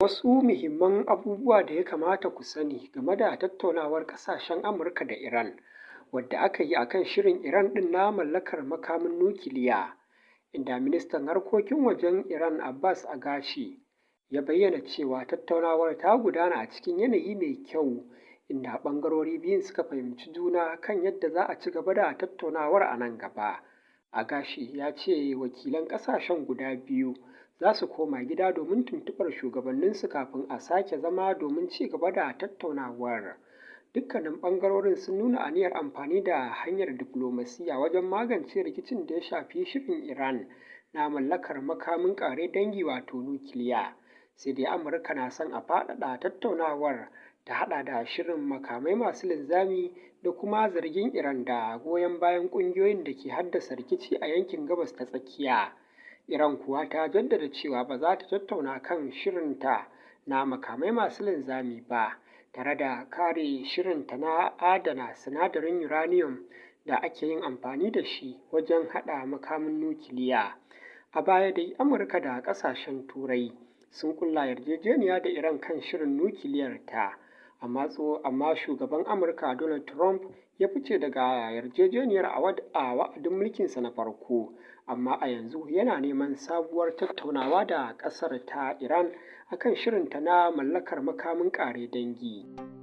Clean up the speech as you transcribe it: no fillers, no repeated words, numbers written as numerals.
Wasu muhimman abubuwa da ya kamata ku sani game da tattaunawar ƙasashen Amurka da Iran, wadda aka yi a kan shirin Iran ɗin na mallakar makamin nukiliya, inda Ministan Harkokin Wajen Iran Abbas Araghchi ya bayyana cewa tattaunawar ta gudana a cikin yanayi mai kyau, inda ɓangarori biyun suka fahimci juna kan yadda za a ci gaba da tattaunawar a nan gaba. Araghchi ya ce wakilan ƙasashen guda biyu za su koma gida domin tuntuɓar shugabanninsu kafin a sake zama domin ci gaba da tattaunawar. Dukkanin ɓangarorin sun nuna aniyar amfani da hanyar diflomasiyya wajen magance rikicin da ya shafi shirin Iran na mallakar makamin ƙare dangi wato nukiliya. Sai dai Amurka na son a faɗaɗa tattaunawar ta haɗa da shirin makamai masu linzami da kuma zargin Iran da goyon bayan ƙungiyoyin da ke haddasa rikici a yankin Gabas ta Tsakiya. Iran kuwa ta jaddada cewa ba za ta tattauna kan shirinta na makamai masu linzami ba, tare da kare shirinta na adana sinadarin uranium da ake yin amfani da shi wajen haɗa makamin nukiliya. A baya dai Amurka da ƙasashen Turai sun ƙulla yarjejeniya da Iran kan shirin nukiliyarta, amma shugaban Amurka Donald Trump ya fice daga yarjejeniyar a wa'adin mulkinsa na farko, amma a yanzu yana neman sabuwar tattaunawa da ƙasar ta Iran a kan shirinta na mallakar makamin ƙare dangi.